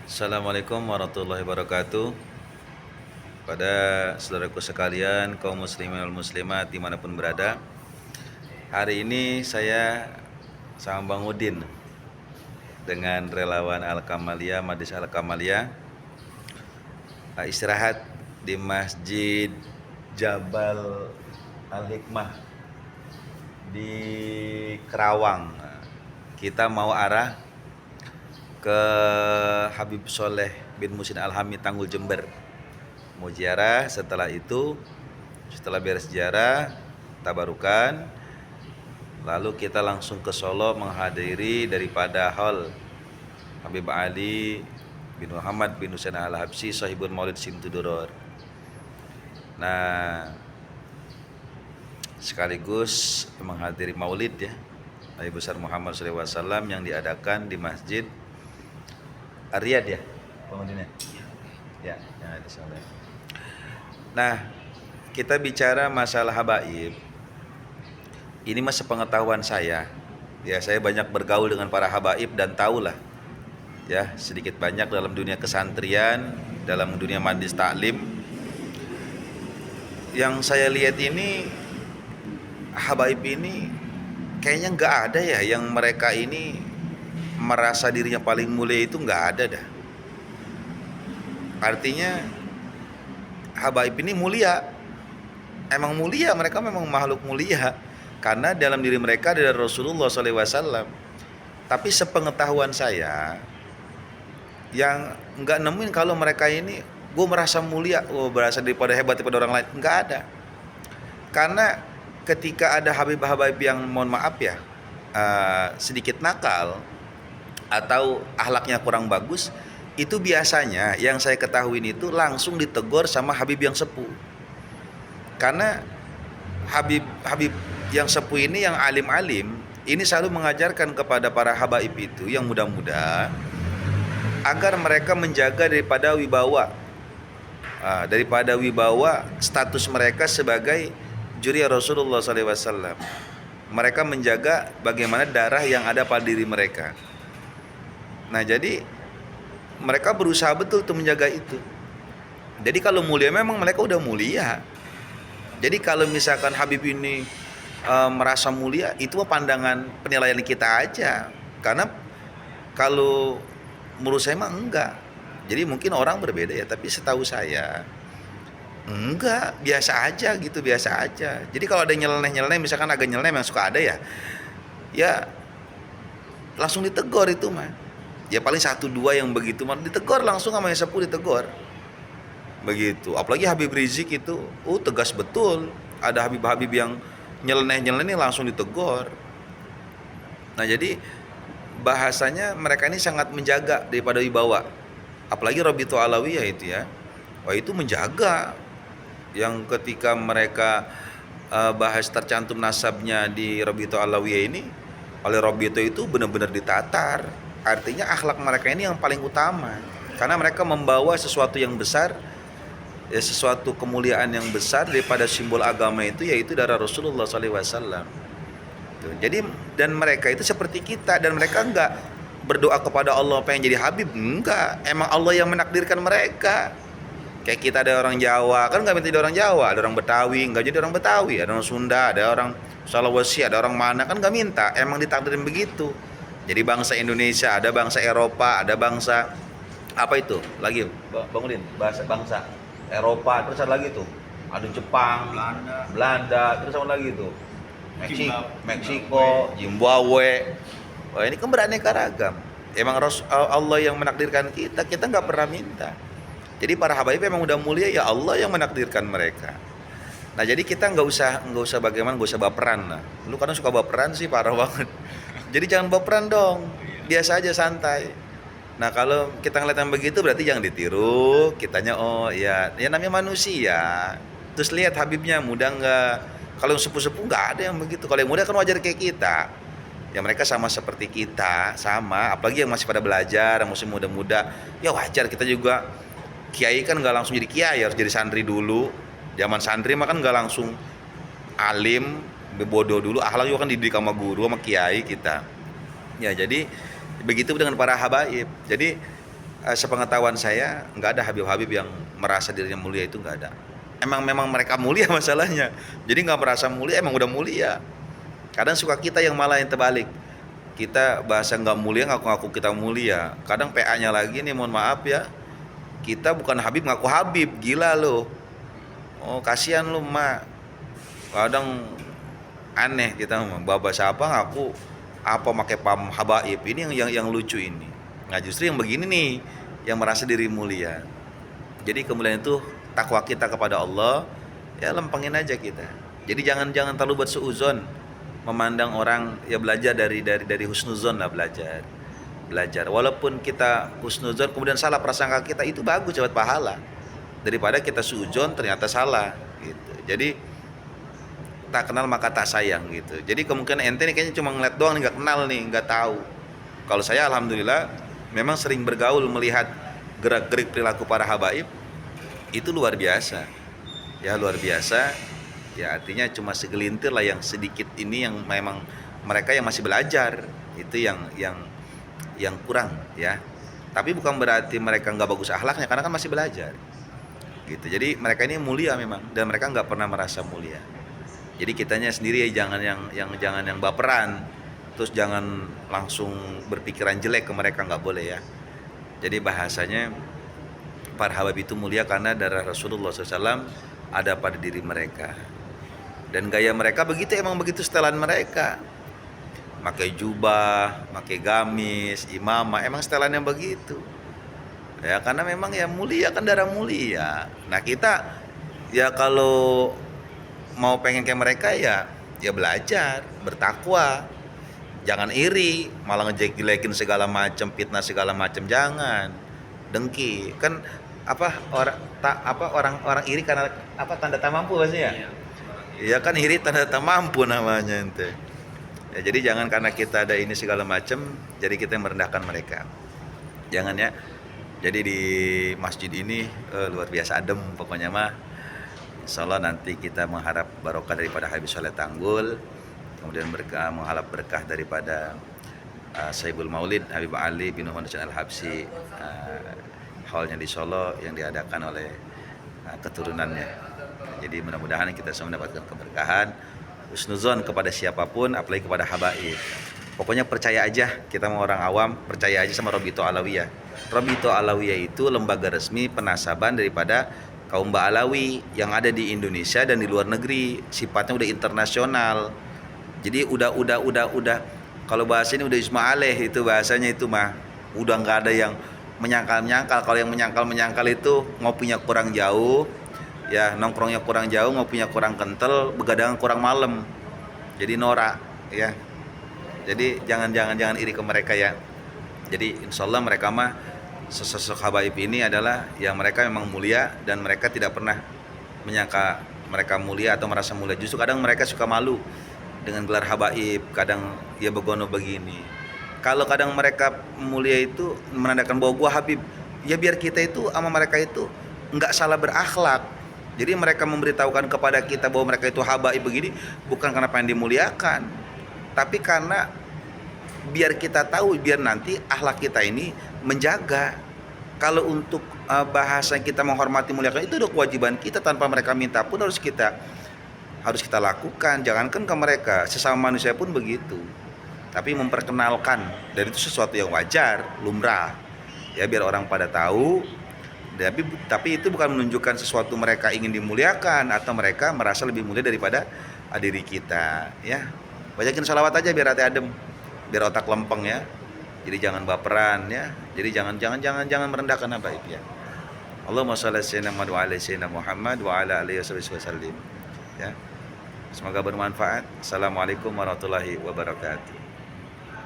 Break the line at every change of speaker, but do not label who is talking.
Assalamualaikum warahmatullahi wabarakatuh. Pada saudaraku sekalian, kaum muslimin wal muslimat dimanapun berada, hari ini saya sama Bang Udin dengan relawan Al-Kamaliyah, Madis Al-Kamaliyah, istirahat di Masjid Jabal Al-Hikmah di Kerawang. Kita mau arah ke Habib Soleh bin Musin Al-Hamid Tanggul Jember, mau ziarah. Setelah itu, setelah beres ziarah tabarukan, lalu kita langsung ke Solo menghadiri daripada hall Habib Ali bin Muhammad bin Husain Al-Habsyi Sahibul Maulid Simtuduror. Nah, sekaligus menghadiri maulid ya Nabi besar Muhammad SAW yang diadakan di Masjid Riyadh ya, Pengundinya. Ya, yang ada di sana. Nah, kita bicara masalah habaib. Ini masa pengetahuan saya. Ya, saya banyak bergaul dengan para habaib dan tahulah ya sedikit banyak dalam dunia kesantrian, dalam dunia majlis taklim. Yang saya lihat ini habaib ini kayaknya nggak ada ya yang mereka ini merasa dirinya paling mulia, itu nggak ada dah. Artinya habaib ini mulia, emang mulia, mereka memang makhluk mulia karena dalam diri mereka ada Rasulullah SAW. Tapi sepengetahuan saya, yang nggak nemuin kalau mereka ini gue merasa mulia, gue merasa daripada hebat daripada orang lain, nggak ada. Karena ketika ada habib-habib yang mohon maaf ya sedikit nakal atau akhlaknya kurang bagus, itu biasanya yang saya ketahui itu langsung ditegur sama habib yang sepuh. Karena habib yang sepuh ini, yang alim-alim ini selalu mengajarkan kepada para habaib itu yang muda-muda agar mereka menjaga daripada wibawa status mereka sebagai juriya Rasulullah SAW. Mereka menjaga bagaimana darah yang ada pada diri mereka. Nah, jadi mereka berusaha betul untuk menjaga itu. Jadi kalau mulia memang mereka udah mulia. Jadi kalau misalkan Habib ini merasa mulia, itu pandangan penilaian kita aja. Karena kalau menurut saya mah enggak. Jadi mungkin orang berbeda ya, tapi setahu saya enggak, biasa aja gitu, biasa aja. Jadi kalau ada nyeleneh-nyeleneh, misalkan agak nyeleneh yang suka ada ya, ya langsung ditegur itu mah. Ya paling satu dua yang begitu mah ditegur langsung sama yang sepuh, ditegur. Begitu. Apalagi Habib Rizik itu, tegas betul. Ada Habib-Habib yang nyeleneh-nyeleneh langsung ditegur. Nah, jadi bahasanya mereka ini sangat menjaga daripada wibawa. Apalagi Rabi'ah Alawiyah itu ya. Wah, itu menjaga. Yang ketika mereka bahas tercantum nasabnya di Rabi'ah Alawiyah ini, oleh Rabi'ah itu benar-benar ditatar. Artinya akhlak mereka ini yang paling utama, karena mereka membawa sesuatu yang besar, ya, sesuatu kemuliaan yang besar daripada simbol agama itu, yaitu darah Rasulullah SAW. Jadi dan mereka itu seperti kita, dan mereka enggak berdoa kepada Allah pengen jadi Habib, enggak. Emang Allah yang menakdirkan mereka. Kayak kita ada orang Jawa, kan nggak minta jadi orang Jawa, ada orang Betawi nggak jadi orang Betawi, ada orang Sunda, ada orang Sulawesi, ada orang mana, kan nggak minta, emang ditakdirin begitu. Jadi bangsa Indonesia, ada bangsa Eropa, ada bangsa apa itu lagi Bang Udin, bangsa Eropa, terus ada lagi tuh, ada Jepang, Belanda, terus sama lagi tuh Meksiko, Zimbabwe. Wah, ini kan beraneka ragam. Emang Allah yang menakdirkan kita, kita nggak pernah minta. Jadi para habaib memang udah mulia, ya Allah yang menakdirkan mereka. Nah, jadi kita nggak usah bagaimana, nggak usah baperan lah. Lu kadang suka baperan sih, parah banget. Jadi jangan baperan dong, biasa aja, santai. Nah, kalau kita ngeliat yang begitu berarti jangan ditiru. Kitanya oh ya namanya manusia. Terus lihat habibnya muda nggak. Kalau yang sepuh-sepuh nggak ada yang begitu. Kalau yang muda kan wajar kayak kita. Ya mereka sama seperti kita, sama. Apalagi yang masih pada belajar, yang masih muda-muda. Ya wajar, kita juga. Kiai kan nggak langsung jadi kiai, harus jadi santri dulu. Zaman santri mah kan nggak langsung alim, bodoh dulu. Akhlak juga kan dididik sama guru, sama kiai kita. Ya, jadi begitu dengan para habaib. Jadi sepengetahuan saya nggak ada Habib-Habib yang merasa dirinya mulia, itu nggak ada. Memang mereka mulia masalahnya. Jadi nggak merasa mulia, emang udah mulia. Kadang suka kita yang malah yang terbalik. Kita bahasa nggak mulia, ngaku-ngaku kita mulia. Kadang PA-nya lagi nih, mohon maaf ya. Kita bukan Habib, ngaku Habib, gila lo. Oh kasihan lo mak. Kadang aneh kita mah. Baba siapa ngaku apa pakai pam habaib. Ini yang lucu ini. Nah justru yang begini nih yang merasa diri mulia. Jadi kemuliaan itu takwa kita kepada Allah, ya lempengin aja kita. Jadi jangan terlalu bersuuzon memandang orang, ya belajar dari husnuzon lah, belajar. Walaupun kita husnuzon kemudian salah prasangka kita, itu bagus, dapat pahala daripada kita suuzon ternyata salah gitu. Jadi tak kenal maka tak sayang gitu. Jadi kemungkinan ente nih kayaknya cuma ngeliat doang, nggak kenal nih, nggak tahu. Kalau saya alhamdulillah memang sering bergaul, melihat gerak-gerik perilaku para habaib, itu luar biasa. Ya luar biasa. Ya artinya cuma segelintir lah yang sedikit ini yang memang mereka yang masih belajar, itu yang kurang ya. Tapi bukan berarti mereka nggak bagus akhlaknya, karena kan masih belajar gitu. Jadi mereka ini mulia memang, dan mereka nggak pernah merasa mulia. Jadi kitanya sendiri jangan yang baperan, terus jangan langsung berpikiran jelek ke mereka, nggak boleh ya. Jadi bahasanya para habaib itu mulia karena darah Rasulullah SAW ada pada diri mereka. Dan gaya mereka begitu, emang begitu setelan mereka. Pakai jubah, pakai gamis, imamah, emang setelannya begitu. Ya karena memang ya mulia, kan darah mulia. Nah kita ya kalau mau pengen kayak mereka ya belajar, bertakwa. Jangan iri, malah ngejelekin segala macam, fitnah segala macam, jangan. Dengki. Kan orang iri karena tanda tak mampu maksudnya. Iya kan, iri tanda tak mampu namanya ente. Ya, jadi jangan karena kita ada ini segala macam, jadi kita merendahkan mereka. Jangan ya. Jadi di masjid ini luar biasa adem pokoknya mah. Insyaallah nanti kita mengharap barokah daripada Habib Soleh Tanggul, kemudian mengharap berkah daripada Saibul Maulid Habib Ali bin Muhammad Al-Habsyi, haulnya di Solo yang diadakan oleh keturunannya. Jadi mudah-mudahan kita semua mendapatkan keberkahan, husnuzon kepada siapapun, apalagi kepada habaib. Pokoknya percaya aja, kita mau orang awam, percaya aja sama Robito Alawiyah. Robito Alawiyah itu lembaga resmi penasaban daripada kaum Ba'alawi yang ada di Indonesia dan di luar negeri, sifatnya udah internasional. Jadi udah kalau bahasanya udah isma'aleh, itu bahasanya itu mah udah nggak ada yang menyangkal. Kalau yang menyangkal itu ngopinya kurang jauh, ya nongkrongnya kurang jauh, ngopinya kurang kental, begadang kurang malam. Jadi norak ya. Jadi jangan iri ke mereka ya. Jadi insyaallah mereka mah sosok habaib ini adalah yang mereka memang mulia, dan mereka tidak pernah menyangka mereka mulia atau merasa mulia. Justru kadang mereka suka malu dengan gelar habaib, kadang ya begono begini. Kalau kadang mereka mulia itu menandakan bahwa gua habib, ya biar kita itu sama mereka itu nggak salah berakhlak. Jadi mereka memberitahukan kepada kita bahwa mereka itu habaib begini, bukan karena pengen dimuliakan, tapi karena biar kita tahu, biar nanti akhlak kita ini menjaga. Kalau untuk bahasa kita menghormati, muliakan, itu udah kewajiban kita, tanpa mereka minta pun harus kita lakukan. Jangankan ke mereka, sesama manusia pun begitu. Tapi memperkenalkan, dan itu sesuatu yang wajar, lumrah. Ya biar orang pada tahu. Tapi itu bukan menunjukkan sesuatu mereka ingin dimuliakan atau mereka merasa lebih mulia daripada diri kita. Ya, banyakin salawat aja biar hati adem, biar otak lempeng ya. Jadi jangan baperan ya. Jadi jangan merendahkan habaib ya. Allahumma shalli ala sayyidina Muhammad wa ala alihi wasallim. Ya. Semoga bermanfaat. Assalamualaikum warahmatullahi wabarakatuh.